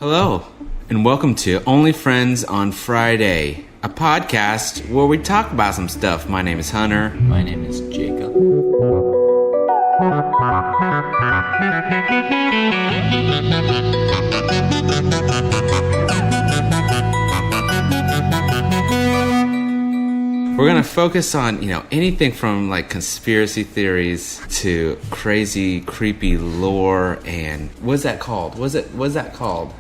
Hello, and welcome to Only Friends on Friday, a podcast where we talk about some stuff. My name is Hunter. My name is Jacob. We're going to focus on, anything from like conspiracy theories to crazy, creepy lore and what's that called? What's that called?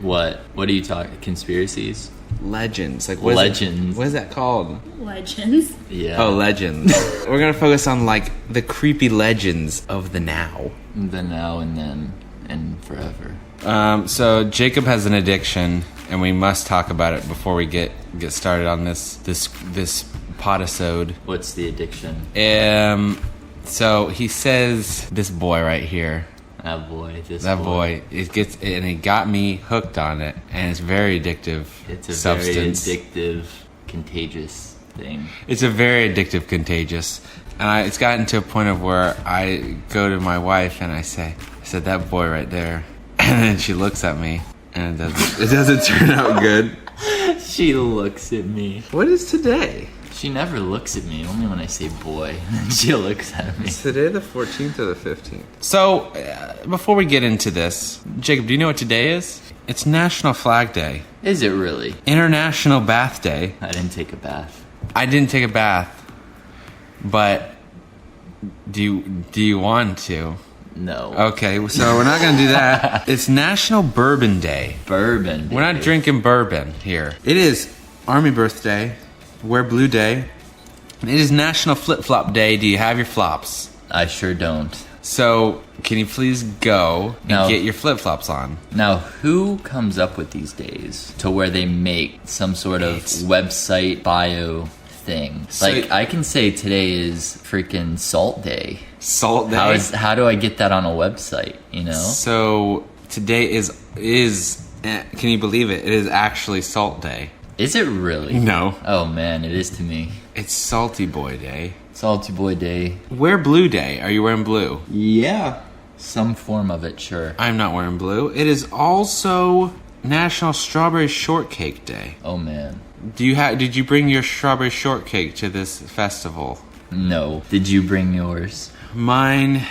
What are you talking? Conspiracies? Legends. Legends. What is that called? Legends. Yeah. Oh, legends. We're going to focus on like the creepy legends of the now. The now and then and forever. So Jacob has an addiction, and we must talk about it before we get started on this podisode. What's the addiction? So he says this boy right here. That boy. It got me hooked on it, and it's very addictive. It's a substance. very addictive, contagious thing. It's a very addictive, contagious, and it's gotten to a point of where I go to my wife and I said that boy right there, and then she looks at me, and it doesn't turn out good. She looks at me. What is today? She never looks at me, only when I say boy. She looks at me. Is today the 14th or the 15th? So, before we get into this, Jacob, do you know what today is? It's National Flag Day. Is it really? International Bath Day. I didn't take a bath. I didn't take a bath, but do you want to? No. Okay, so we're not going to do that. It's National Bourbon Day. Bourbon Day. We're not drinking bourbon here. It is Army Birthday. Wear Blue Day. It is National Flip Flop Day. Do you have your flops? I sure don't. So, can you please go and get your flip flops on? Now, who comes up with these days to where they make some sort of website bio thing? Like, I can say today is freaking Salt Day. Salt Day? How do I get that on a website, So, today is can you believe it? It is actually Salt Day. Is it really? No. Oh, man, it is to me. It's Salty Boy Day. Salty Boy Day. Wear Blue Day. Are you wearing blue? Yeah. Some form of it, sure. I'm not wearing blue. It is also National Strawberry Shortcake Day. Oh, man. Did you bring your strawberry shortcake to this festival? No. Did you bring yours? Mine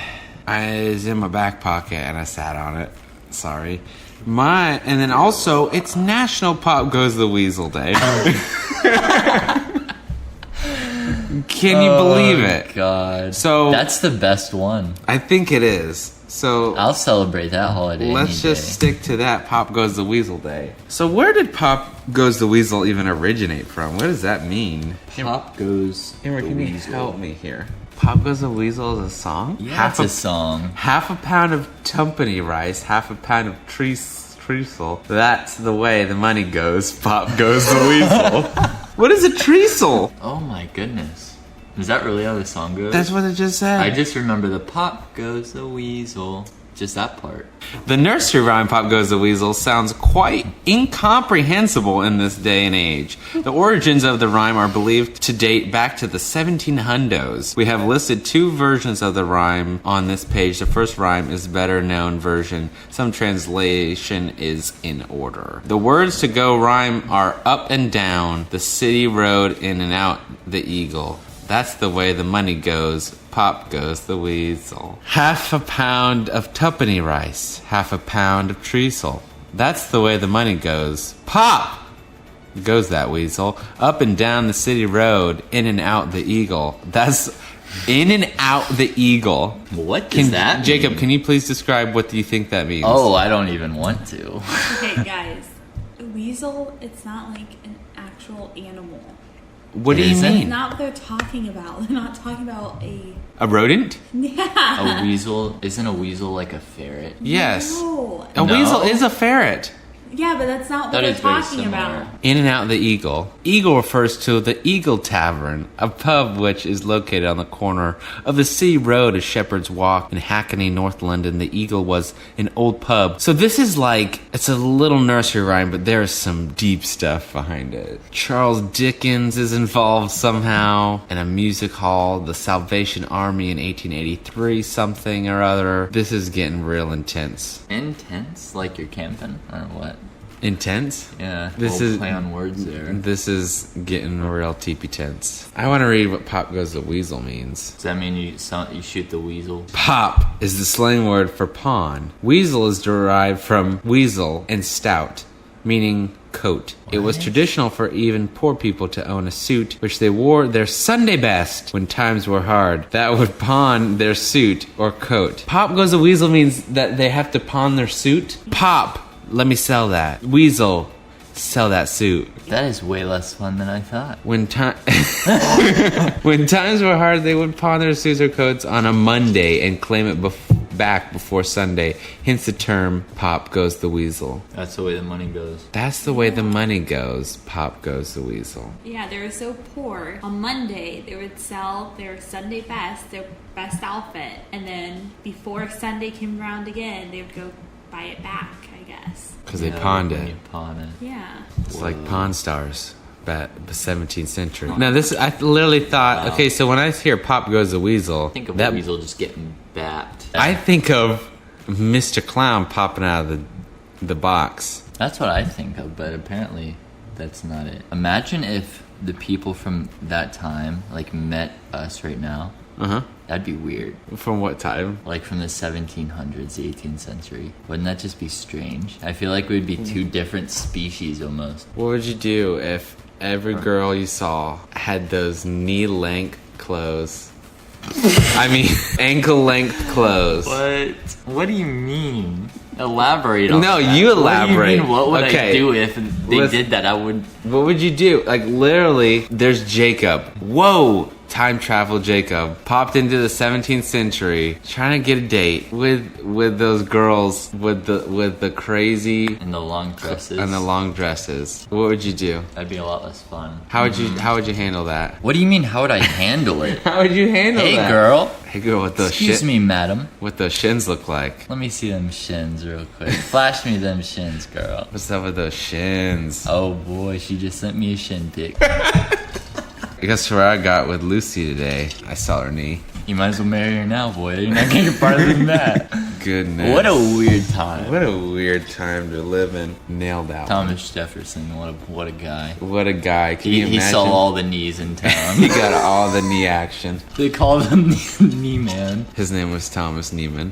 is in my back pocket and I sat on it. Sorry. And then also, it's National Pop Goes the Weasel Day. Can you believe it? God. So that's the best one. I think it is. So I'll celebrate that holiday. Let's just stick to that Pop Goes the Weasel Day. So where did Pop Goes the Weasel even originate from? What does that mean? Pop Goes the Weasel. Can you help me here? Pop Goes the Weasel is a song? Yeah, it's a song. Half a pound of tumpany rice, half a pound of treacle. That's the way the money goes. Pop Goes the Weasel. What is a treacle? Oh my goodness. Is that really how the song goes? That's what it just said. I just remember the Pop Goes the Weasel. Just that part. The nursery rhyme Pop Goes the Weasel sounds quite incomprehensible in this day and age. The origins of the rhyme are believed to date back to the 1700s. We have listed two versions of the rhyme on this page. The first rhyme is better known version. Some translation is in order. The words to go rhyme are up and down, the city road, in and out, the eagle. That's the way the money goes. Pop goes the weasel. Half a pound of tuppeny rice. Half a pound of treacle. That's the way the money goes. Pop goes that weasel. Up and down the city road. In and out the eagle. That's in and out the eagle. What does that mean? Jacob, can you please describe what do you think that means? Oh, I don't even want to. Okay, guys. A weasel, it's not like an actual animal. What do you mean? That's not what they're talking about. They're not talking about a rodent? Yeah. A weasel? Isn't a weasel like a ferret? Yes. No. A weasel is a ferret. Yeah, but that's not what That they're is very talking similar. about. In and Out the Eagle. Eagle refers to the Eagle Tavern, a pub which is located on the corner of the Sea Road of Shepherd's Walk in Hackney, North London. The Eagle was an old pub. So this is like, it's a little nursery rhyme, but there's some deep stuff behind it. Charles Dickens is involved somehow in a music hall, the Salvation Army in 1883, something or other. This is getting real intense. Intense? Like you're camping? Or what? Intense? Yeah. This we'll is play on words there. This is getting real teepee tense. I want to read what Pop Goes the Weasel means. Does that mean you shoot the weasel? Pop is the slang word for pawn. Weasel is derived from weasel and stout, meaning coat. It was traditional for even poor people to own a suit, which they wore their Sunday best when times were hard. That would pawn their suit or coat. Pop Goes the Weasel means that they have to pawn their suit. Pop, let me sell that. Weasel, sell that suit. That is way less fun than I thought. When when times were hard, they would pawn their suits or coats on a Monday and claim it back before Sunday. Hence the term "Pop Goes the Weasel." That's the way the money goes. That's the way the money goes. Pop Goes the Weasel. Yeah, they were so poor. On Monday, they would sell their Sunday best, their best outfit, and then before Sunday came around again, they would go buy it back, I guess. Because they pawned when it. You pawn it. Yeah. It's like Pawn Stars. Back the 17th century. Now this, I literally thought, okay, so when I hear Pop Goes the Weasel, Think of that a weasel just getting bapped. I think of Mr. Clown popping out of the box. That's what I think of, but apparently that's not it. Imagine if the people from that time like met us right now. Uh-huh. That'd be weird. From what time? Like from the 1700s, the 18th century. Wouldn't that just be strange? I feel like we'd be two different species almost. What would you do if every girl you saw had those knee-length clothes? I mean, ankle-length clothes. What? What do you mean? Elaborate on No, that. you elaborate. What do you mean? What would Okay. I do if they did that? I would... What would you do? Like, literally, there's Jacob. Whoa! Time travel Jacob popped into the 17th century trying to get a date with those girls with the crazy And the long dresses. and the long dresses. What would you do? That'd be a lot less fun. How would you handle that? What do you mean, how would I handle it? How would you handle Hey, that? girl. Hey girl, what those Excuse me, madam. What those shins look like? Let me see them shins real quick. Flash me them shins, girl. What's up with those shins? Oh boy, she just sent me a shin pic. Guess where I got with Lucy today? I saw her knee. You might as well marry her now, boy. You're not getting farther than that. Goodness. What a weird time. What a weird time to live in. Nailed that one. Thomas Jefferson, what a guy. What a guy. Can you He imagine? saw all the knees in town. He got all the knee action. They called him Knee Man. His name was Thomas Neiman.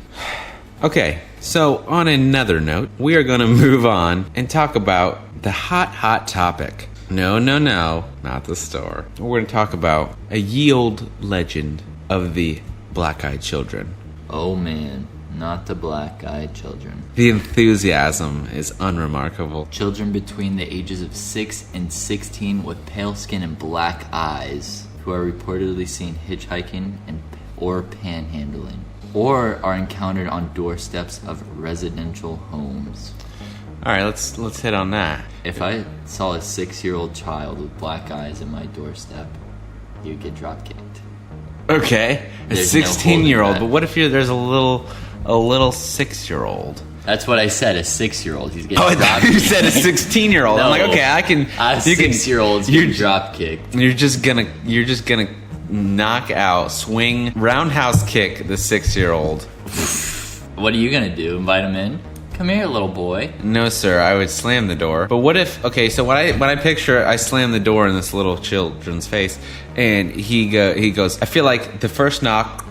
Okay, so on another note, we are going to move on and talk about the hot topic. No, not the store. We're going to talk about a ye old legend of the black-eyed children. Oh man, not the black-eyed children. The enthusiasm is unremarkable. Children between the ages of 6 and 16 with pale skin and black eyes who are reportedly seen hitchhiking or panhandling, or are encountered on doorsteps of residential homes. All right, let's hit on that. If I saw a 6-year-old child with black eyes at my doorstep, you'd get drop kicked. Okay, a There's no 16-year-old, holding but what if there's a little 6-year-old? That's what I said. A 6-year-old. He's getting Oh, I drop thought you kicked. said a 16-year-old. I'm like, No. okay, I can. A You can. 6-year-old's getting drop kicked. You're just gonna knock out, swing, roundhouse kick the 6-year-old. What are you gonna do? Invite him in? Come here, little boy. No, sir. I would slam the door. But what if? Okay, so when I picture, I slam the door in this little children's face, and he goes. I feel like the first knock.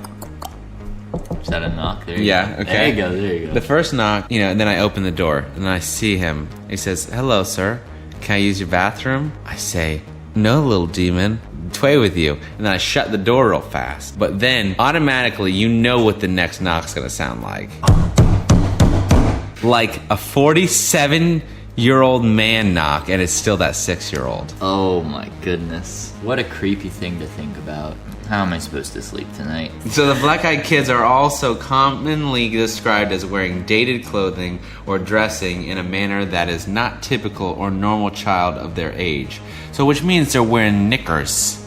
Is that a knock? There you Yeah. go. Okay. There you go. The first knock, and then I open the door, and I see him. He says, "Hello, sir. Can I use your bathroom?" I say, "No, little demon. Toy with you." And then I shut the door real fast. But then automatically, you know what the next knock's gonna sound like. Like a 47 6-year-old man knock, and it's still that 6-year-old. Oh my goodness. What a creepy thing to think about. How am I supposed to sleep tonight? So the black-eyed kids are also commonly described as wearing dated clothing or dressing in a manner that is not typical or normal child of their age. So which means they're wearing knickers.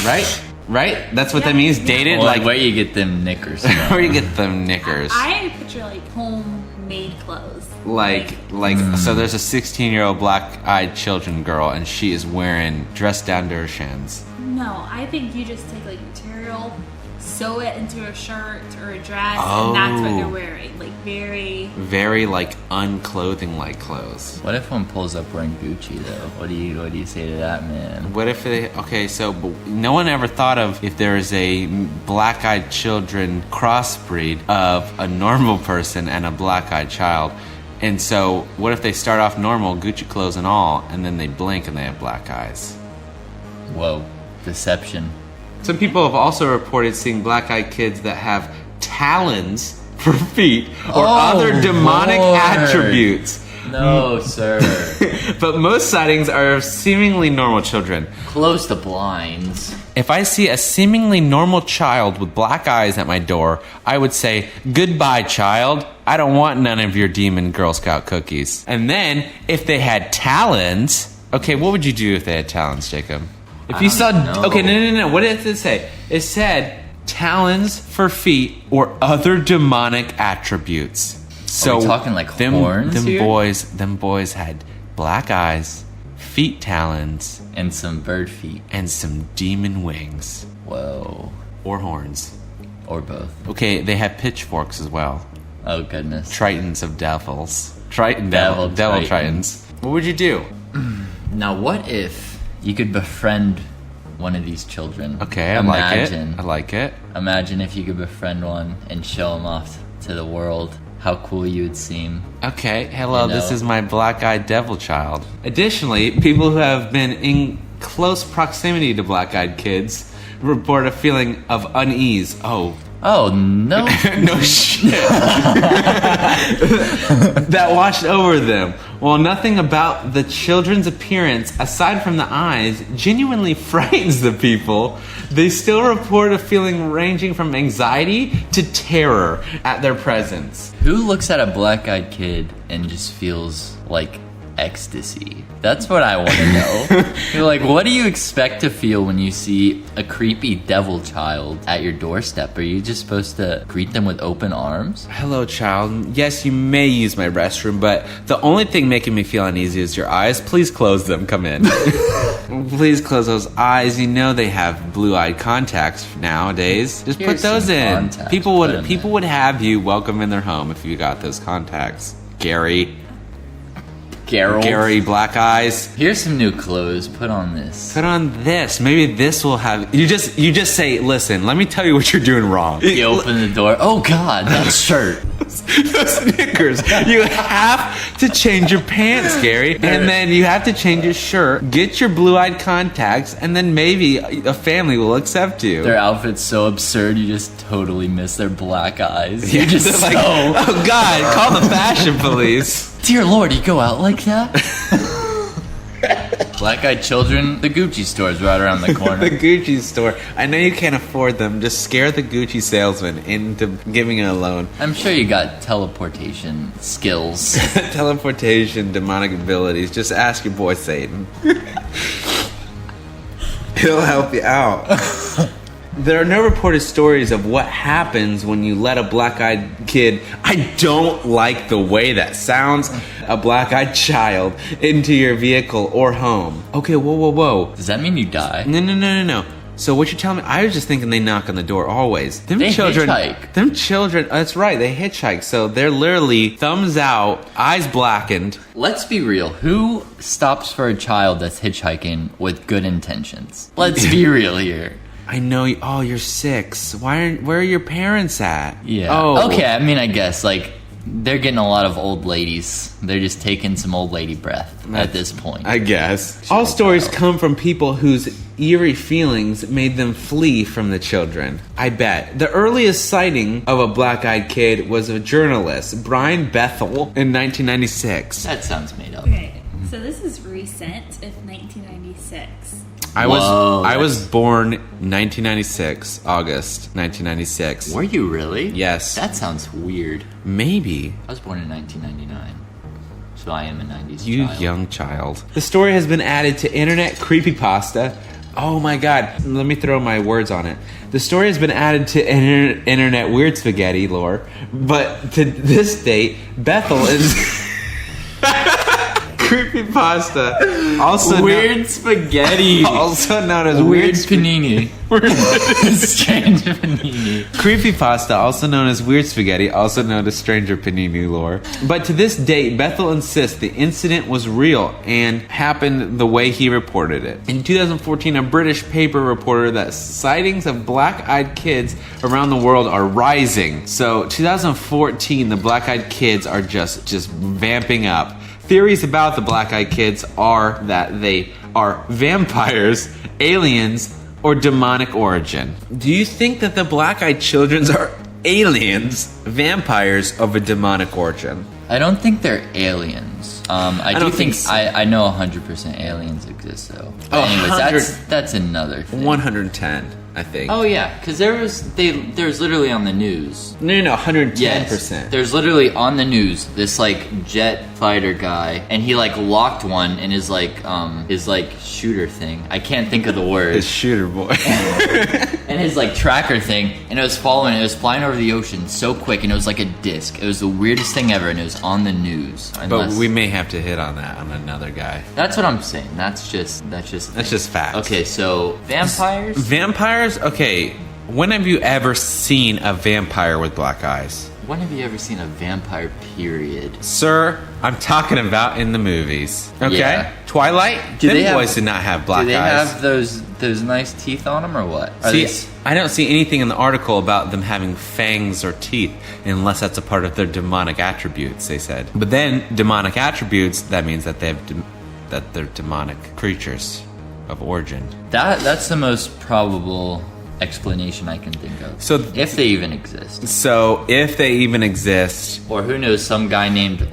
Right? Right? That's what that means? Dated? Well, like where you get them knickers from? where you get them knickers? I picture like homemade clothes. So there's a 16-year-old black-eyed children girl, and she is wearing dressed down to her shins. No, I think you just take like material, sew it into a shirt or a dress, and that's what they're wearing. Like Very like unclothing like clothes. What if one pulls up wearing Gucci though? What do you say to that, man? What if but no one ever thought of if there is a black-eyed children crossbreed of a normal person and a black-eyed child. And so what if they start off normal, Gucci clothes and all, and then they blink and they have black eyes? Whoa. Deception. Some people have also reported seeing black-eyed kids that have talons for feet or other demonic attributes. No, sir. But most sightings are of seemingly normal children. Close the blinds. If I see a seemingly normal child with black eyes at my door, I would say, "Goodbye, child. I don't want none of your demon Girl Scout cookies." And then, if they had talons, okay, what would you do if they had talons, Jacob? If you saw, okay, no. What did it say? It said talons for feet or other demonic attributes. So are we talking like horns here? Them boys had black eyes, feet talons, and some bird feet, and some demon wings. Whoa. Or horns. Or both. Okay, they have pitchforks as well. Oh goodness. Tritons of devils. Devil tritons. What would you do? Now what if you could befriend one of these children? Okay, I like it. Imagine if you could befriend one and show him off to the world. How cool you would seem. Okay, hello, this is my black-eyed devil child. Additionally, people who have been in close proximity to black-eyed kids report a feeling of unease. Oh, no. No shit. That washed over them. While nothing about the children's appearance, aside from the eyes, genuinely frightens the people, they still report a feeling ranging from anxiety to terror at their presence. Who looks at a black-eyed kid and just feels like ecstasy? That's what I want to know. You're like, what do you expect to feel when you see a creepy devil child at your doorstep? Are you just supposed to greet them with open arms? Hello, child. Yes, you may use my restroom, but the only thing making me feel uneasy is your eyes. Please close them. Come in. Please close those eyes. You know they have blue-eyed contacts nowadays. Just put those in. People would have you welcome in their home if you got those contacts. Gary, black eyes. Here's some new clothes. Put on this. Put on this. Maybe this will have you just say, listen, let me tell you what you're doing wrong. You open the door. Oh God, that shirt. Those knickers. You have to change your pants, Gary. And then you have to change your shirt, get your blue-eyed contacts, and then maybe a family will accept you. Their outfit's so absurd, you just totally miss their black eyes. Yeah, You're just like, oh God, call the fashion police. Dear Lord, you go out like that? Black-eyed children, the Gucci store's right around the corner. The Gucci store. I know you can't afford them. Just scare the Gucci salesman into giving it a loan. I'm sure you got teleportation skills. Teleportation, demonic abilities. Just ask your boy Satan. He'll help you out. There are no reported stories of what happens when you let a black-eyed kid, I don't like the way that sounds, a black-eyed child into your vehicle or home. Okay, whoa. Does that mean you die? No. So what you're telling me, I was just thinking they knock on the door always. They hitchhike. Them children, that's right, they hitchhike. So they're literally thumbs out, eyes blackened. Let's be real. Who stops for a child that's hitchhiking with good intentions? Let's be real here. I know. You're 6. Where are your parents at? Yeah. Oh. Okay. I mean, I guess like They're getting a lot of old ladies. They're just taking some old lady breath at this point. I guess. All stories come from people whose eerie feelings made them flee from the children. I bet. The earliest sighting of a black-eyed kid was a journalist, Brian Bethel, in 1996. That sounds made up. Okay, so this is recent, if 1996. I Whoa, was born 1996, August 1996. Were you really? Yes. That sounds weird. Maybe. I was born in 1999. So I am a 90s You child. young child. The story has been added to internet creepypasta. Oh my god, let me throw my words on it. The story has been added to internet weird spaghetti lore, but to this date, Bethel is... creepypasta. Also Weird spaghetti. also known as Weird panini. Strange panini. Creepypasta, also known as weird spaghetti, also known as stranger panini lore. But to this date, Bethel insists the incident was real and happened the way he reported it. In 2014, a British paper reported that sightings of black-eyed kids around the world are rising. So 2014, the black-eyed kids are just vamping up. Theories about the black-eyed kids are that they are vampires, aliens, or demonic origin. Do you think that the black-eyed children are aliens, vampires of a demonic origin? I don't think they're aliens. I do don't think think so. I know 100% aliens exist though. But Oh, anyways, 100 that's another thing. 110, I think. Oh yeah, because there's literally on the news. No, 110%. Yes, there's literally on the news this like jet fighter guy, and he like locked one in his like shooter thing. I can't think of the word. His shooter boy. And his like tracker thing, and it was flying over the ocean so quick, and it was like a disc. It was the weirdest thing ever, and it was on the news. But we may have to hit on that on another guy. That's what I'm saying. That's just facts. Okay, so vampires. Vampires? Okay. When have you ever seen a vampire with black eyes? When have you ever seen a vampire? Period. Sir, I'm talking about in the movies. Okay? Yeah. Twilight? Do Them they have- boys did not have black Do they eyes. have those nice teeth on them or what? Are See, they- I don't see anything in the article about them having fangs or teeth unless that's a part of their demonic attributes, they said. But then, demonic attributes, that means that they have that they're demonic creatures of origin. that's the most probable explanation I can think of. So if they even exist, So, if they even exist, or who knows, some guy named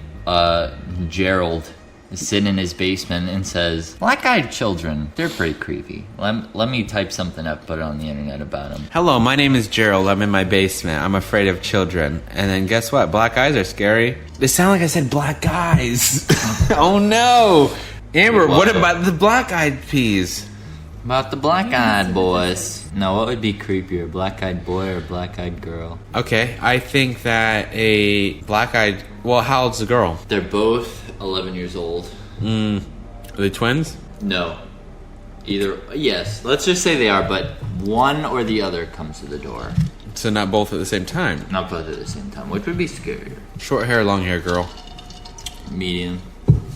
Gerald is sitting in his basement and says, "Black-eyed children, they're pretty creepy." Let me type something up, put it on the internet about them. hello, my name is Gerald. I'm in my basement. I'm afraid of children. And then guess what? Black eyes are scary. They sound like I said black eyes. Oh no. Amber, what about the black-eyed peas? About the black-eyed boys. No, what would be creepier, a black-eyed boy or a black-eyed girl? Okay, I think that a black-eyed... Well, how old's the girl? They're both 11 years old. Are they twins? No. Either, yes, let's just say they are, but one or the other comes to the door. So not both at the same time. Not both at the same time, which would be scarier. Short hair, long hair girl. Medium.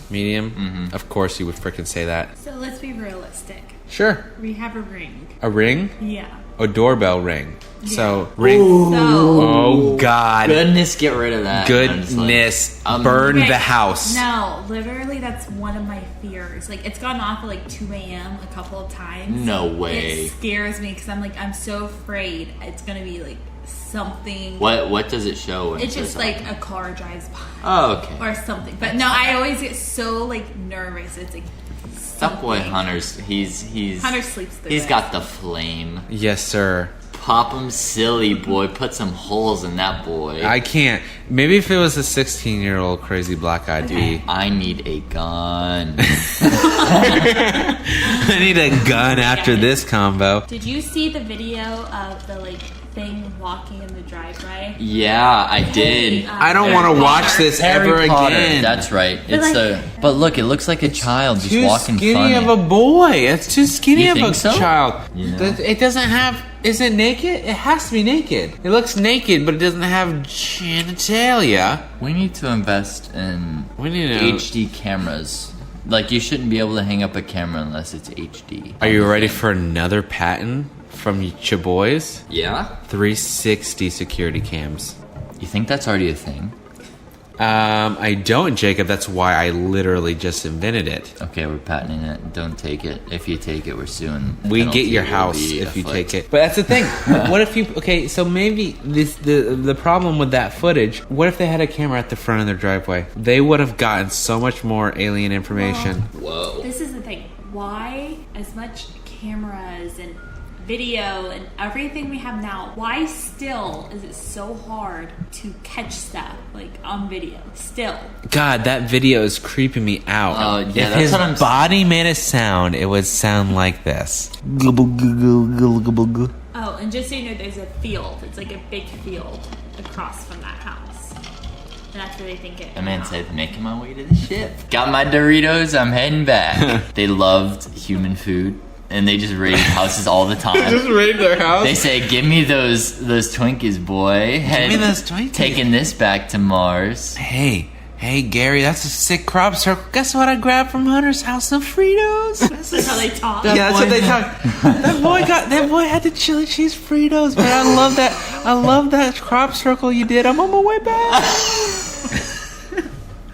Medium? Mm-hmm. Of course you would frickin' say that. So let's be realistic. Sure. We have a ring. A ring? Yeah. A doorbell ring. So, ring... So, Oh, God. Goodness, get rid of that. Goodness. I'm just like, Burn okay, the house. No, literally, that's one of my fears. Like, it's gone off at like 2 a.m. a couple of times. No way. It scares me because I'm so afraid it's gonna be like something. What does it show? When It's it just says like something? a car drives by. Oh, okay. Or something. But no, I always get so like nervous. It's like That boy something. Hunter's he's Hunter sleeps through He's it. got the flame. Yes, sir. Pop him silly, boy. Put some holes in that boy. I can't. Maybe if it was a 16-year-old crazy black-eyed Okay. bee. I need a gun. I need a gun after this combo. Did you see the video of the like thing walking in the driveway? Yeah, I did. I don't Harry want to watch Potter. this Harry ever Potter. again. That's right. But It's like- but look, it looks like a child just too walking skinny funny. of a boy. It's too skinny You of a think so? child. Yeah. It doesn't have... Is it naked? It has to be naked. It looks naked, but it doesn't have genitalia. We need to invest in We need to... HD cameras. Like, you shouldn't be able to hang up a camera unless it's HD. Are you ready for another patent from your boys? Yeah? 360 security cams. You think that's already a thing? I don't, Jacob. That's why I literally just invented it. Okay, we're patenting it. Don't take it. If you take it, we're suing. We get your house if you take it. But that's the thing. What if you... Okay, so maybe the problem with that footage, what if they had a camera at the front of their driveway? They would have gotten so much more alien information. Whoa. This is the thing. Why, as much cameras and video and everything we have now, why still is it so hard to catch stuff like on video? Still. God, that video is creeping me out. Oh, yeah, if that's his what I'm body made a sound, it would sound like this. Oh, and just so you know, there's a field. It's like a big field across from that house. And that's where they think it. That man said, making my way to the ship. Got my Doritos, I'm heading back. They loved human food. And they just raided houses all the time. Just raid their house? They say, give me those Twinkies, boy. Give me those Twinkies. Taking this back to Mars. Hey, Gary, that's a sick crop circle. Guess what I grabbed from Hunter's house? Some Fritos. That's how they talk. Yeah, that's what they talk. That boy had the chili cheese Fritos, man. I love that crop circle you did. I'm on my way back.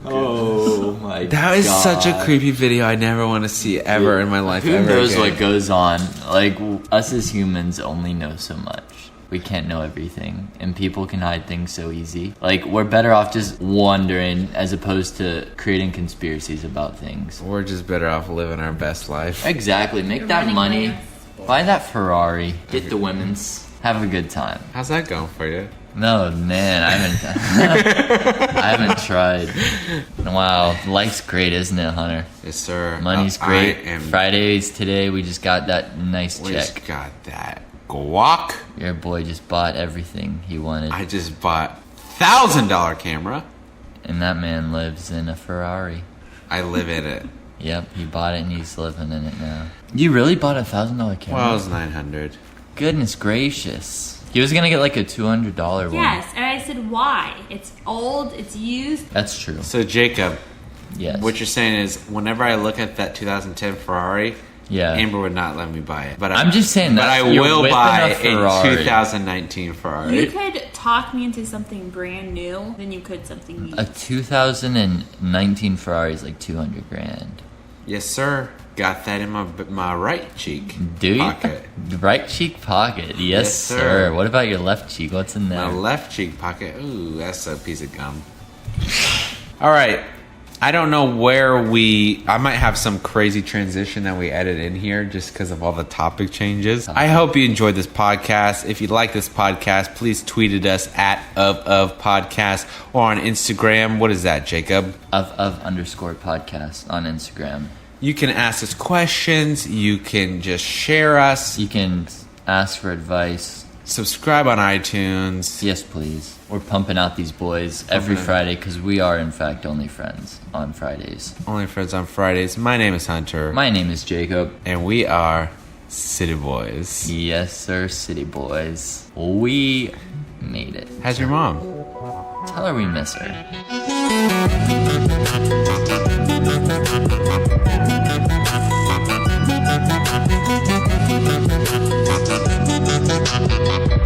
Oh my god. That is such a creepy video. I never want to see ever in my life. Who ever knows again. what goes on? Like, us as humans only know so much. We can't know everything. And people can hide things so easy. Like, we're better off just wondering as opposed to creating conspiracies about things. We're just better off living our best life. Exactly. Make that running money. away. Buy that Ferrari. Get the women's. Have a good time. How's that going for you? No, man, I haven't tried. Wow, life's great, isn't it, Hunter? Yes, sir. Money's great. I am. Fridays today, we just got that nice We check. just got that guac. Your boy just bought everything he wanted. I just bought $1,000 camera. And that man lives in a Ferrari. I live in it. Yep, he bought it and he's living in it now. You really bought $1,000 camera? Well, it was $900. Goodness gracious. He was gonna get like a $200 one. Yes, and I said, why? It's old, it's used. That's true. So Jacob, Yes. what you're saying is, whenever I look at that 2010 Ferrari, Yeah. Amber would not let me buy it. But I'm just saying but that I you're will whipping buy a Ferrari. a 2019 Ferrari. You could talk me into something brand new than you could something used. A 2019 Ferrari is like $200,000. Yes, sir. Got that in my right cheek Do you? pocket. Right cheek pocket. Yes, Yes, sir. sir. What about your left cheek? What's in there? My left cheek pocket. Ooh, that's a piece of gum. All right. I don't know where I might have some crazy transition that we edit in here just because of all the topic changes. I hope you enjoyed this podcast. If you like this podcast, please tweet at us at of podcast or on Instagram. What is that, Jacob? _podcast on Instagram. You can ask us questions. You can just share us. You can ask for advice. Subscribe on iTunes. Yes, please. We're pumping out these boys every Friday because we are, in fact, only friends on Fridays. Only Friends on Fridays. My name is Hunter. My name is Jacob. And we are City Boys. Yes, sir, city boys. We made it. How's your mom? Tell her we miss her. Thank you.